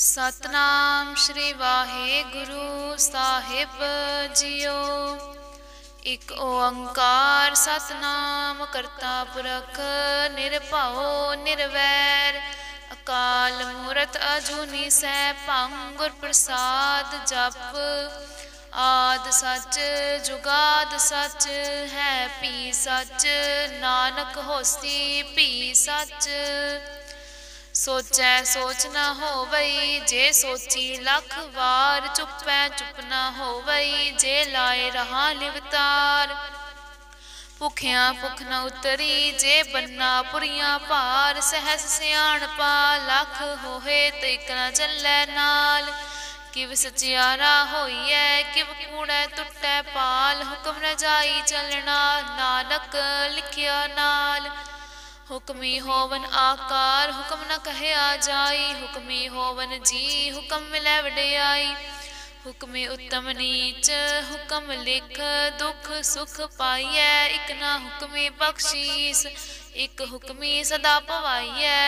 सतनाम श्री वाहेगुरु साहिब जियो। एक ओंकार सतनाम करता पुरख निरभਉ निरवैर। अकाल मूरत अजूनी सैभं गुर प्रसाद जप। आद सच जुगाद सच है पी सच। नानक होसी पी सच। सोचै सोच न होवई जे सोची लख वार। चुपै चुप न होवई जे लाए रहा लिवतार। भुखिया भुख न उतरी जे बन्ना पुरियां भार। सहस सियाणपा लख होए ते इक न चलै नाल। किव सचियारा होईऐ किव कूड़ै टुटै पाल। हुक्म न जाई चलना नानक लिखिया नाल। हुक्मी होवन आकार हुक्म न कहया जाई। हुक्मी होवन जी हुक्म मिलै वडियाई। हुक्मी उत्तम नीच हुक्म लिख दुख सुख पाईऐ। इक ना हुक्मी बख्शीस इक हुक्मी सदा पवाईऐ।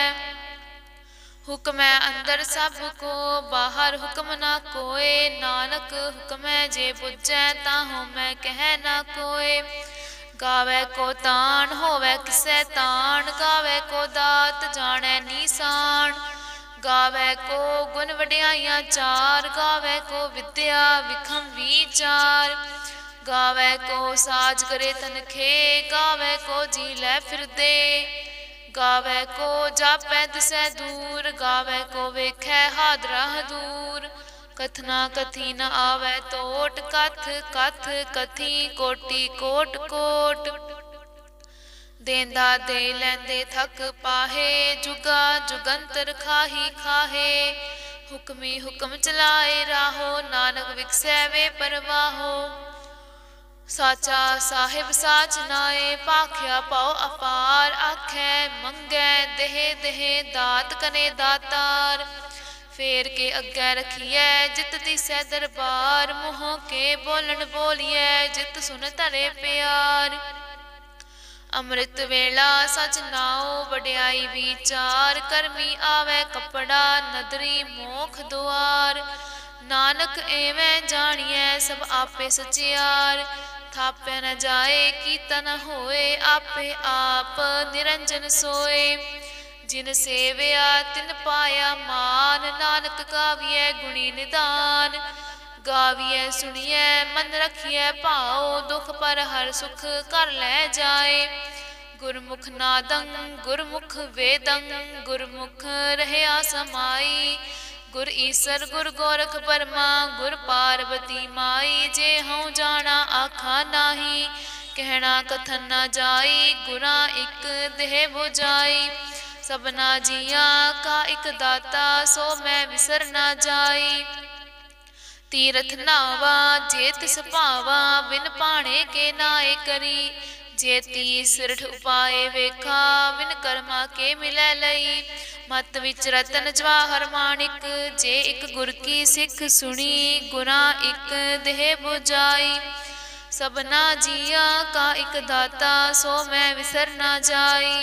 हुक्मै अंदर सब को बाहर हुक्म ना कोय। नानक हुक्मै जे बुझै ताहु मैं कह ना कोय। गावै को तान होवै किसै तान। गावै को दात जानै नीसान। गावै को गुण वडियाइयां चार। गावै को विद्या विखम विचार। गावै को साज करे तनखे। गावै को जी लै फिरदे। गावै को जापै दिसै दूर। गावै को वेखै हादरा दूर। कथना कथी न आवै तोट। कथ कथ कथी कोटि कोट कोट। देंदा दे लैंदे थक पाहे। जुगा जुगंतर खाही खाहे। हुक्मी हुक्म चलाए राहो। नानक विकसै वे परवाहो। साचा साहिब साच नाए भाख्या पाओ अपार। आखै मंगै देह देह दात कने दातार। फेर के अग्गै रखिए जित दिसै दरबार। मुँहों के बोलन बोलिए जित सुन धरे प्यार। अमृत वेला सच नाओ वड्याई विचार। करमी आवे कपड़ा नदरी मोख दुआर। नानक एवं जानिए सब आपे सचियार। थापै न जाए कीता न होए आपे आप निरंजन सोए। जिन सेविया तिन पाया मान। नानक गाविए गुणी निदान। गाविए सुनिए मन रखिए भाओ। दुख पर हर सुख कर लै जाए। गुरमुख नादं गुरमुख वेदं गुरमुख रहया समाई। गुर ईसर गुर गोरख बर्मा गुर पार्वती माई। जे हऊँ जाना आखा नाही कहना कथन न जाई। गुरा इक देह बुझाई सबना जिया का इक दाता। सो मैं विसर ना जाई। तीरथ नावा जे तिस भावा बिन पाणे के नाए करी। जे तीस रिठ उपाए वेखा बिन कर्मा के मिलै लई। मत विच रतन जवाहर माणिक जे इक गुर की सिख सुनी। गुरा इक देह बुझाई सबना जिया का इक दाता। सो मैं विसर ना जाई।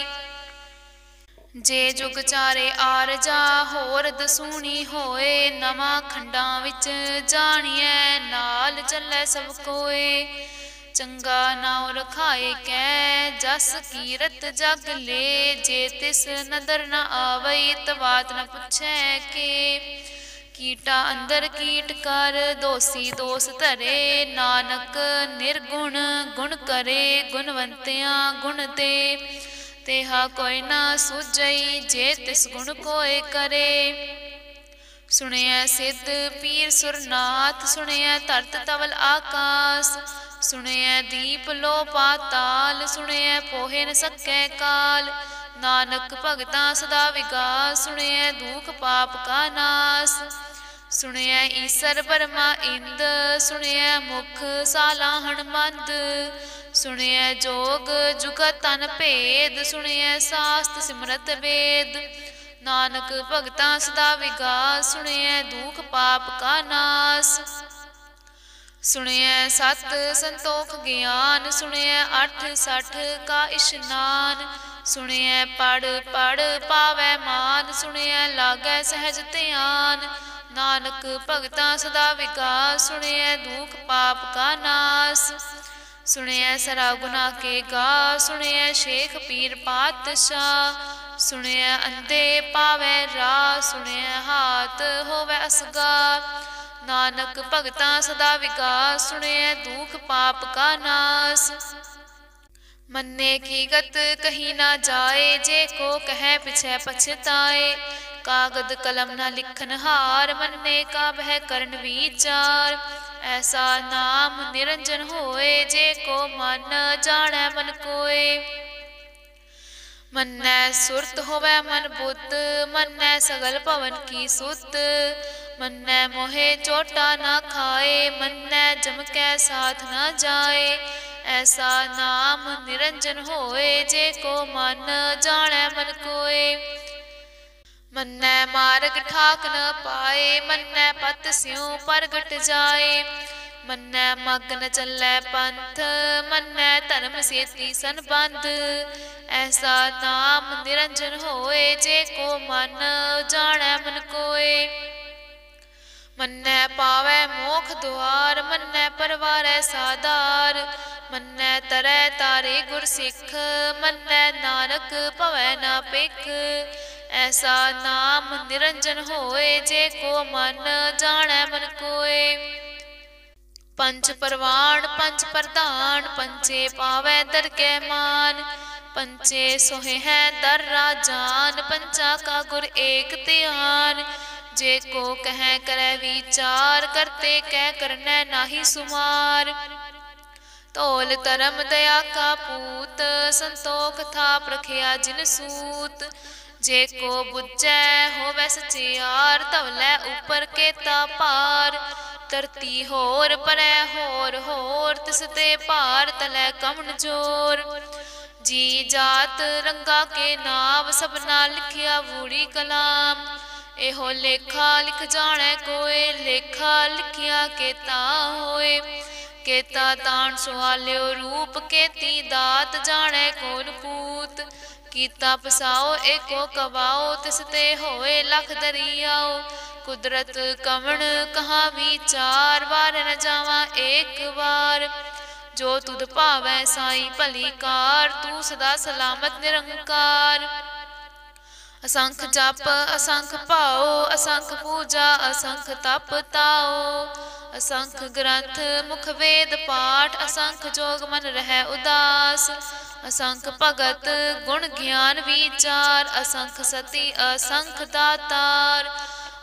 जे जुग चारे आरजा होर दसूनी होए। नवां खंडां विच जानिए नाल चलै सब कोए। चंगा नाउ रखाए कै जस कीरत जग ले। जे तिस नदर न आवई तवात न पुछै के। कीटा अंदर कीट कर दोषी दोष धरे। नानक निर्गुण गुण करे गुणवंतियां गुण दे। तेहा कोई ना सूझई जे तिस गुण कोय करे। सुनिए सिद्ध पीर सुरनाथ सुनिए धरत तवल आकाश। सुनिए दीप लो पाताल सुनिए पोहे न सकै काल। नानक भगतां सदा विगास सुनिए दुख पाप का नाश। सुनिए ईसर बर्मा इंद सुनिए मुख सालाहण मंद। सुनिए जोग जुगत तन भेद सुनिए शास्त सिमरत वेद। नानक भगतां सदा विगास सुनिए दुख पाप का नाश। सुनिए सत संतोख ज्ञान सुनिए अठ सठ का इशनान। सुनिए पढ़ पढ़ पावै मान, सुनिए लागै सहज ध्यान। नानक भगतां सदा विकास, सुनिए दुख पाप का नाश। सुनिए सरा गुना के गा, सुनिए शेख पीर पातशाह। सुनिए अंधे पावै राह, सुनिए हाथ होवै असगा। नानक भगतां सदा विकास, सुनिए दुख पाप का नाश। मन्ने की गत कहीं ना जाए, जे को कहे पिछे पछताए। कागद कलम न लिखन हार, मन्ने का बह करन विचार। ऐसा नाम निरंजन होए, जे को मन जाने मन कोय। मन्ने सुरत होवै मन बुद्ध, मन्ने सगल भवन की सुत। मन्ने मोहे चोटा ना खाए, मन्ने जम के साथ न जाए। ऐसा नाम निरंजन होए, जे को मन जाने मन कोय। मन्ने मार्ग ठाक न पाए, मन्ने पत स्यों परगट जाए। मन्ने मग्न चलै पंथ, मन्ने धर्म सेती संबंध। ऐसा नाम निरंजन होए, जे को मन जाने मन कोय। मन्ने पावै मोख द्वार, मन्ने परवारै साधार। मन्ने तरै तारे गुर सिख, मन्ने नानक भवै ना पिख। ऐसा नाम निरंजन होए, जे को मन जाने मन कोय। पंच परवान पंच प्रधान, पंचे पावै दर के मान। पंचे सोहे हैं दर राजान, पंचा का गुर एक ध्यान। जे को कह करे विचार, करते कह करने नाहि सुमार। तोल धर्म दया का पूत, संतोख था प्रखिया जिन सूत। जे को बुझै होवै सचियार, धवलै ऊपर केता पार। धरती होर परै होर होर, तिसते भार तलै कमन जोर। जी जात रंगा के नाम, सबना लिखिया बूढ़ी कलाम। एहो लेखा लिख जाने कोय, लेखा लिखिया केता होए। केता तान सुहाल्यो रूप, केती दात जाने कौन पूत। कीता पसाओ एको कबाओ, तिसते होए लख दरियाओ। कुदरत कमण कहाँ विचार, बार न जावा एक बार। जो तुध भावै साई भली कार, तू सदा सलामत निरंकार। असंख जप असंख भाओ, असंख पूजा असंख तप ताओ। असंख ग्रंथ मुख वेद पाठ, असंख जोग मन रह उदास। असंख भगत गुण ज्ञान विचार, असंख सती असंख दातार।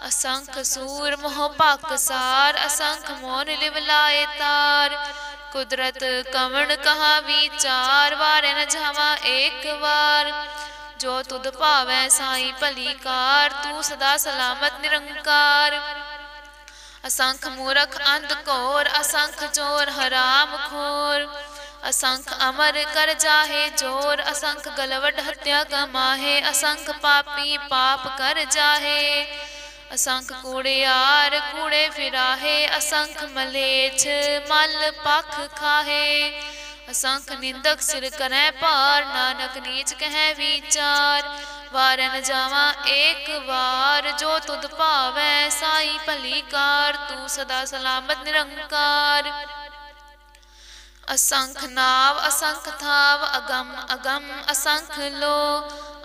असंख सूर मोह पाकसार, असंख मोन लिव लाए तार। कुदरत कवण कहाँ विचार, वारे न जावा एक बार। जो तुध भावै साई भली कार, तू सदा सलामत निरंकार। असंख मूरख अंध घोर, असंख चोर हराम खोर। असंख अमर कर जाहे जोर, असंख गलवट हत्या कमाहे। असंख पापी पाप कर जाहे, असंख कूड़ियार कूड़े फिराहे। असंख मलेच्छ मल पख खाहे। असंख निंदक सिर करै भार, नानक नीच कह विचार। वार न जावा एक बार, जो तुध भावै साई भली कार। तू सदा सलामत निरंकार। असंख नाव असंख थाव, अगम अगम असंख लो।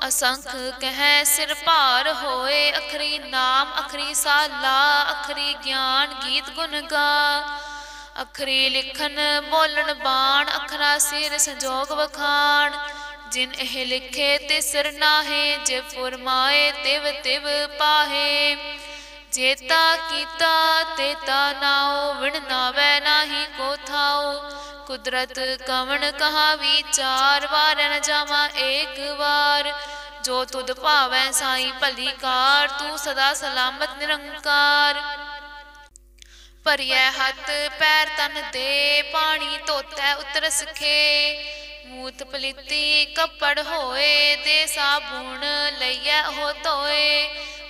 असंख कह सिर भार होए, अखरी नाम अखरी साला। अखरी ज्ञान गीत गुन गा, अखरी लिखन बोलन बाण। अखरा सिर संजोग वखाण, जिन एह लिखे तिसर नाहे। जे फुरमाए तिव तिव पाहे, जेता कीता तेता नाओ। विण नावै नाहि को थाओ, कुदरत कवण कहाँ विचार। वार न जावा एक बार, जो तुध भावै साई भली कार। तू सदा सलामत निरंकार। भरियै हथ पैर तन दे, पानी धोतै उतर सखे। मूत पलीती कपड़ होए, दे साबुन लइयै ओह धोए।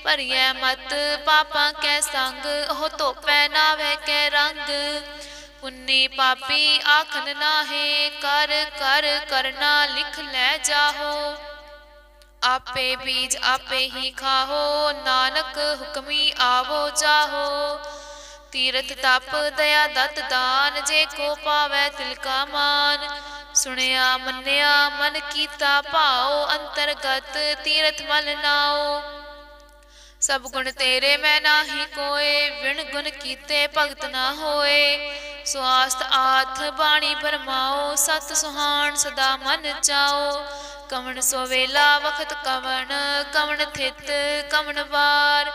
भरियै मत पापां कै संग, ओह धोपै नावै कै रंग। पुन्नी पापी आखन नाहे, कर कर करना लिख लै जाहो। आपे बीज आपे ही खाहो, नानक हुक्मी आवो जाहो। तीरथ तप दया दत्त दान, जे को पावै तिलका मान। सुनिया मन्निया मन कीता भाओ, अंतरगत तीरथ मल नाओ। सब गुण तेरे मैं नाही कोय, विण गुण कीते भगत ना होए। स्वास्थ आथ बाणी भरमाओ, सत सुहान सदा मन चाओ। कवन सोवेला वखत कवन, कवन थित कवन वार।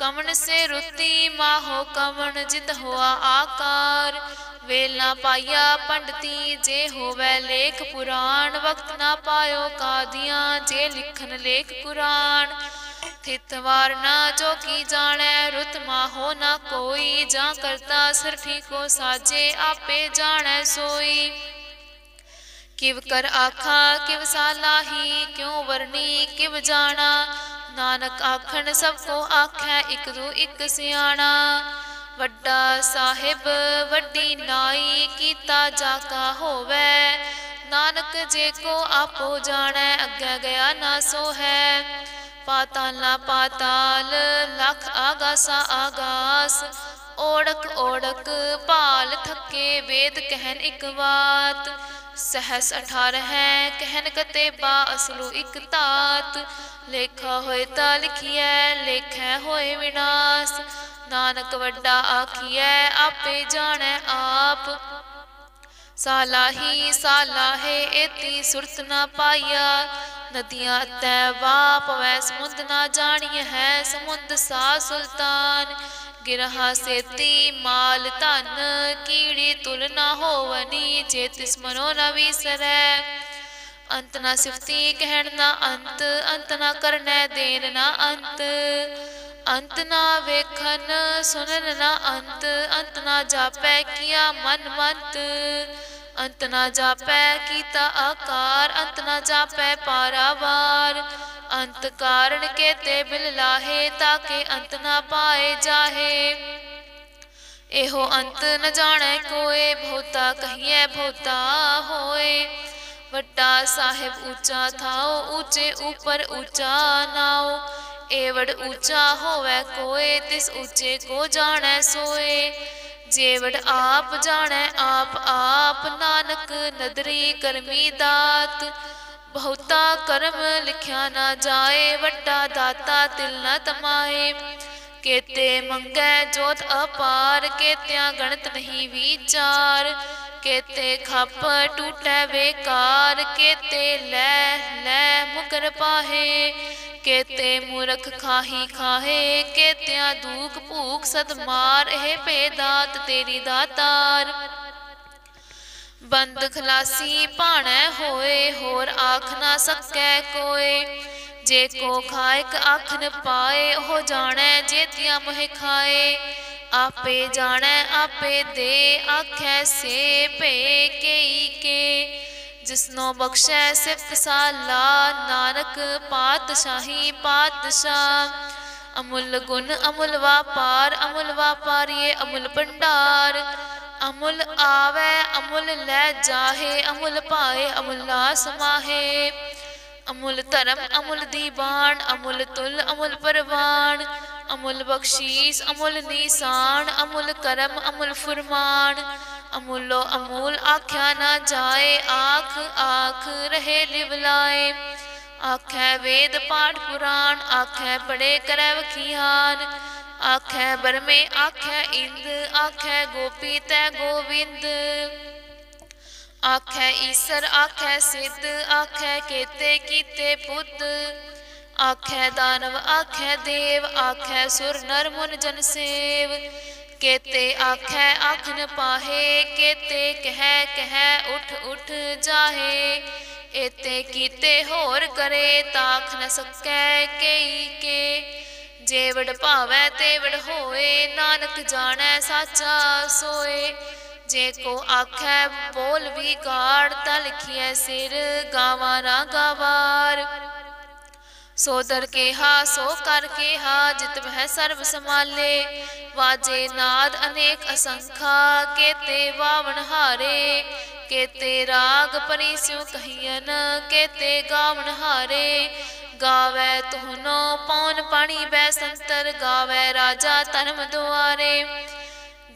कवन से रुति माहो कवन, जित होआ आकार। वेल ना पाया पंडती, जे होवै लेख पुराण। वक्त ना पायो कादियां, जे लिखन लेख कुरान। थित वार ना जो की जाने, रुत माहो ना कोई। जा करता सिर ठीको साजे, आपे जाने सोई। किव कर आखा किव सालाही, क्यों वरनी किव जाना। नानक आखन सबको आखै, इक दू इक सियाणा। वड्डा साहिब वड्डी नाई, कीता जाका होवै। नानक जे को आपो जानै, अग्गै गया ना सो है। पाताल ना पाताल, लख आगासा आगास। ओढ़क ओढ़क पाल थके, वेद कहन इक बात। सहस 18 कहन कतेबा, असलू इक तात। लेखा होए ता लिखिए, लेखै होए विनाश। नानक वड्डा आखिए, आपे जाने आप। सालाही सालाहे एती सुरत ना पाया। नदियां तै वाह पवै समुंद ना जानिए है। समुंद सा सुल्तान गिरहा सेती माल धन। कीड़ी तुल ना होवनी, जे तिस मनो न विसरै। अंत ना सिफती कहन ना अंत, अंत ना करनै देन ना अंत। अंत ना वेखन सुनन ना अंत, अंत ना जापै किया मन मंत। अंत ना जापै कीता आकार, अंत ना जापै पारावार। अंत कारण के ते बिल लाहे, ताके अंत ना पाए जाहे। एहो अंत न जाने कोय, बहुता कहिए बहुता होए। वड्डा साहिब ऊंचा थाओ, ऊंचे ऊपर ऊंचा नाओ। एवड़ ऊंचा होवे कोय, तिस ऊंचे को जाने सोए। जेवड़ आप जाने आप आप, नानक नदरी करमी दात। बहुता कर्म लिखिया ना जाए, वड्डा दाता तिल न तमाए। केते मंगै जोत अपार, केत्या गणत नहीं विचार। केते खप टूटै बेकार, केते लै लै मुकर पाहे। केते मूरख खाही खाहे, केत्या दुख भूख सद मार। एह भेदात तेरी दातार। बंद खलासी भाणै होए, होर आख ना सकै कोय। जे को खायक आख न पाए, हो जाने जेतिया मोह खाए। आपे जाने आपे दे, आखै से पे केई के। जिसनो बख्शै सिफत साला, नानक पातशाही पातशाह। अमुल गुण अमुल वापार, अमुल वापारिये अमुल भंडार। अमुल आवे अमुल लै जाहे, अमुल पाए अमुल ना समाहे। अमुल धर्म अमुल दीवान, अमुल तुल अमुल परवान। अमुल बख्शीस अमुल निशान, अमुल करम अमुल फुरमान। अमुलो अमूल आख्या ना जाए, आख आख रहे लिवलाए। आखै वेद पाठ पुराण, आखै पढ़े करै वखियान। आखै बरमे आखै इंद, आखै गोपी तै गोविंद। आखै ईसर आखै सिद्ध, आखै केते कीते पुत। आखै दानव आखै देव, आखै सुर नर मुन जन सेव। केते आखै आख न पाहे, केते कहै कहै उठ उठ जाहे। एते कीते होर करे, ताख न सकै केई के। जेवड़ भावै तेवड़ होए, नानक जानै साचा सोए। जे को आखै बोल विगाड़, ता लिखिए सिर गावा ना गावार। सो दर केहा सो कर केहा, जित वह सर्व संभाले। वाजे नाद अनेक असंखा, केते वावन हारे। केते राग परिस्यु कहियन, केते गावन हारे। गावै तुहनो पौन पानी बैसंतर, गावै राजा धर्म दुआरे।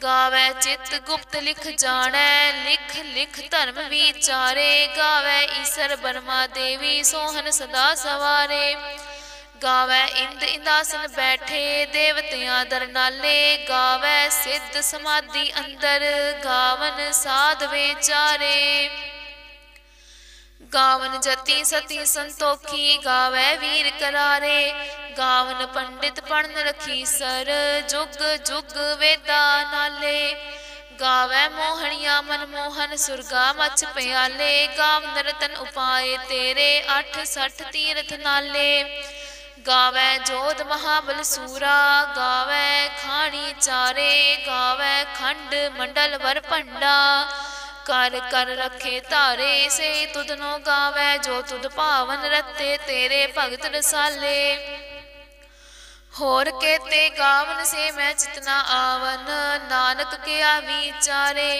गावै चित गुप्त लिख जानै, लिख लिख धर्म विचारे। गावै ईसर बर्मा देवी सोहन सदा सवारे। गावै इंद इंदासन बैठे देवतियां दर नाले। गावै सिद्ध समाधि अंदर, गावन साध विचारे। गावन जति सती संतोखी, गावै वीर करारे। गावन पंडित पढ़न रखी सर, जुग जुग वेदा नाले। गावै मोहनिया मनमोहन सुरगा मच प्याले। गावन रतन उपाय तेरे, अठ सठ तीरथ नाले। गावै जोध महाबल सूरा, गावै खानी चारे। गावै खंड मंडल वर भंडा, कर कर रखे तारे। से तुधनो गावै जो तुध पावन, रते तेरे भगत रसाले। होर केते गावन से मैं चितना आवन, नानक क्या विचारे।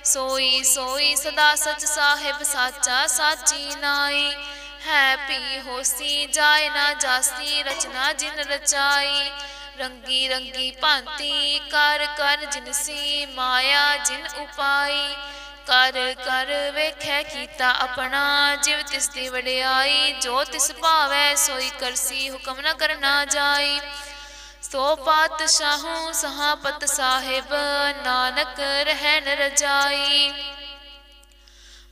सोई सोई सदा सच साहिब साचा साची नाई। है पी होसी जाय ना जासी, रचना जिन रचाई। रंगी रंगी भांति कर कर जिनसी, माया जिन उपाई। कर कर वेखै कीता अपना, जिव तिस दी वडियाई। जो तिस भावै सोई करसी, हुक्म न करना जाई। सो पातशाहू सहापत साहिब, नानक रहन रजाई।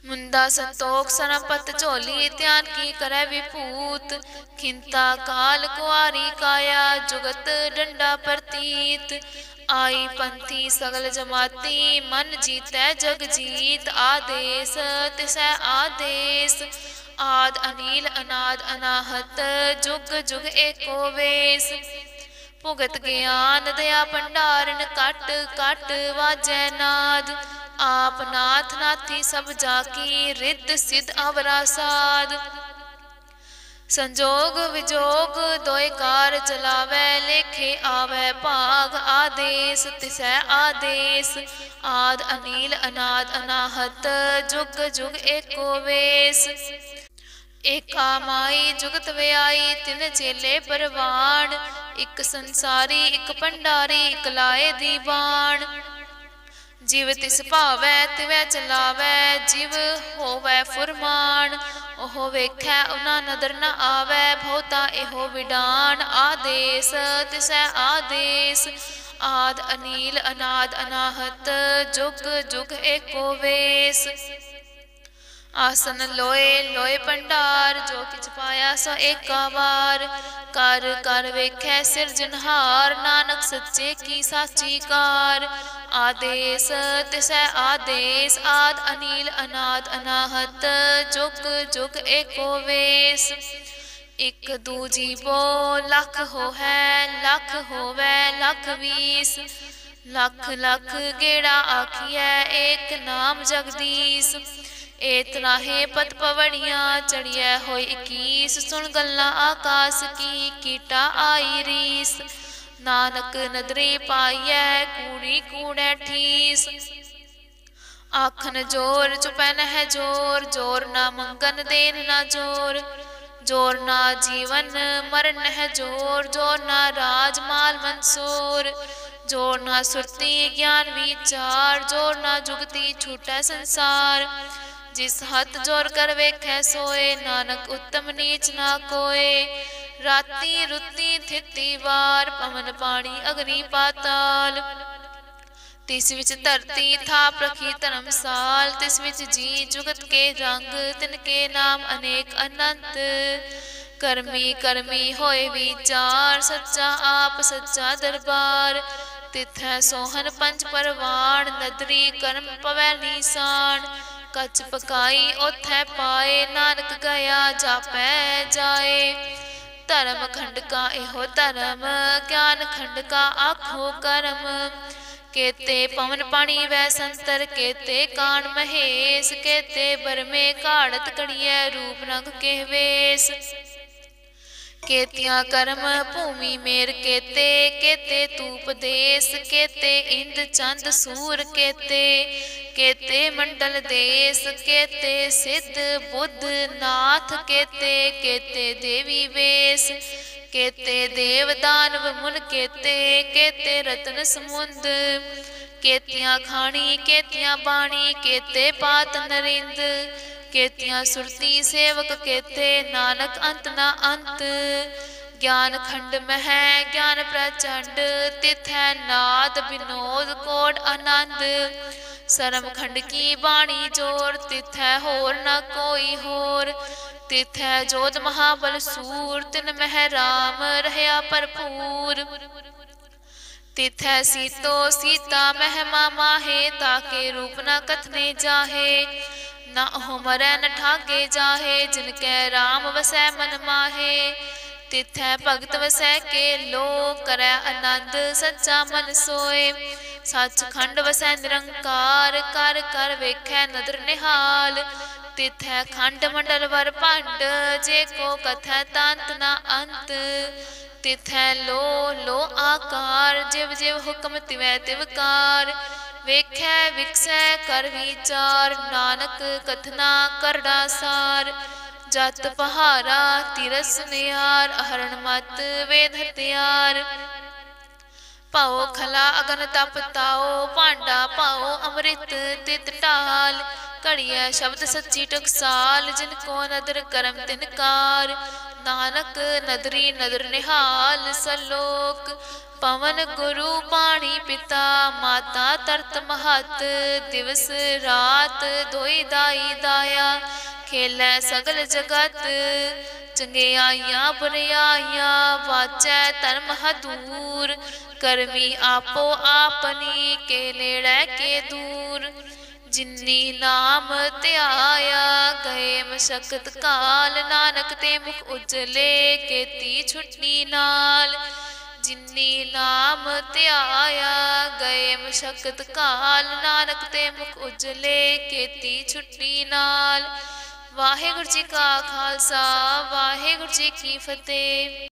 मुंदा संतोख सरपत झोली, ध्यान की करे विभूत। खिंता काल कुआरी काया, जुगत डंडा प्रतीत। आई पंथी सगल जमाती, मन जीतै जग जीत। आदेश तिसै आदेश, आद अनील अनाद अनाहत। जुग जुग एको वेस, भुगत ज्ञान दया भंडारण। कट कट वाजै नाद, आप नाथ नाथी सब जाकी। रिद्ध सिद्ध अवरा साध, संजोग विजोग दोय कार चलावै। लेखे आवै भाग, आदेश तिसै आदेश। आद अनील अनाद अनाहत, जुग जुग एको वेस। एका माई जुगत व्याई, तिन चेले परवान। इक संसारी इक भंडारी, इक लाए दीवान। जिव तिस भावै तिवै चलावै, जिव होवै फुरमान। ओह वेखै उना नदर न आवै, बहुता एहो विडान। आदेश तिसै आदेश, आद अनील अनाद अनाहत। जुग जुग एको वेस। आसन लोए लोए भंडार, जो किछ पाया सो एका वार। कर कर वेखै सिरजनहार, नानक सच्चे की साची कार। आदेश तिसै आदेश, आद अनील अनाद अनाहत। जुग जुग एको वेस। इक दूजी बो लख होवै, लख होवै लख बीस। लख लख गेड़ा आखियै, एक नाम जगदीश। एतना है पत पवड़ियां, चढ़ियै होई 21। सुन गल्लां आकाश की, कीटा आई रीस। नानक नदरी पाइयै, कूड़ी कूड़ै ठीस। आखन जोर चुपैन है जोर, जोर ना मंगन देन ना जोर। जोर ना जीवन मरण है जोर, जोर ना राज माल मंसूर। जोर ना सुरती ज्ञान विचार, जोर ना जुगती छूटै संसार। जिस हथ जोर कर वेखै सोए, नानक उत्तम नीच ना कोय। राती रुती थिती वार, पवन पानी अग्नि पाताल। तिस विच धरती थाप रखी धर्मसाल। तिस विच जी जुगत के रंग, तिनके नाम अनेक अनंत। करमी करमी होए विचार, सच्चा आप सच्चा दरबार। तिथै सोहन पंच परवान, नदरी कर्म पवै नीसान। कच पकाई ओथै पाए, नानक गया जापै जाए। धर्म खंड का एहो धर्म, ज्ञान खंड का आखो कर्म। केते पवन पानी वै संतर, केते कान महेश। केते बरमे काड़त कड़ियै, रूप रंग के वेश। केतियां कर्म भूमि मेर केते, केते तूप देश। केते इंद चंद सूर केते, केते मंडल देश केते सिद्ध बुद्ध नाथ केते केते देवी वेश केते देव दानव मुन केते केते रत्न समुंद केतियां खानी केतियां बाणी केते पात नरिंद केतियां सुरती सेवक केते नानक अंत ना अंत ज्ञान खंड मह ज्ञान प्रचंड तिथै नाद विनोद कोड आनंद सरम खंड की बाणी जोर तिथै होर न कोई होर तिथै जोध महाबल सूर तिन मह राम रहया भरपूर तिथै सीतो सीता महिमा माहे ताके रूप न कथने जाहे न हो मरै न ठागे जाहे जिनकै राम वसै मन माहे तिथै भगत वसै के लो करै आनंद सच्चा मन सोए सचखंड वसै निरंकार कर कर वेखै नदर निहाल तिथै खंड मंडल वर भंड जे को कथै तंत ना अंत तिथै लो आकार जिव जिव हुक्म तिवै तिवकार वेखै विकसै कर विचार नानक कथना करड़ा सार जत पहारा तिरस निहार अहरण मत वेद हथियार पाओ खला अगन तप ताओ भांडा पाओ अमृत तित टाल घड़िया शब्द सच्ची टकसाल जिनको नदर करम तिनकार नानक नदरी नदर निहाल सलोक पवन गुरु पाणी पिता माता तरत महत दिवस रात दोई दाई दाया खेलै सगल जगत चंगियाइयां बुरियाइयां वाचै धर्म दूर करमी आपो आपनी के नेड़ै के दूर जिन्नी नाम ध्याया गए मशक्कत काल नानक ते मुख उजले केती छुट्टी नाल जिन्नी नाम ध्याया गए मशक्कत काल नानक ते मुख उजले केती छुट्टी नाल वाहेगुरु जी का खालसा वाहेगुरु जी की फतेह।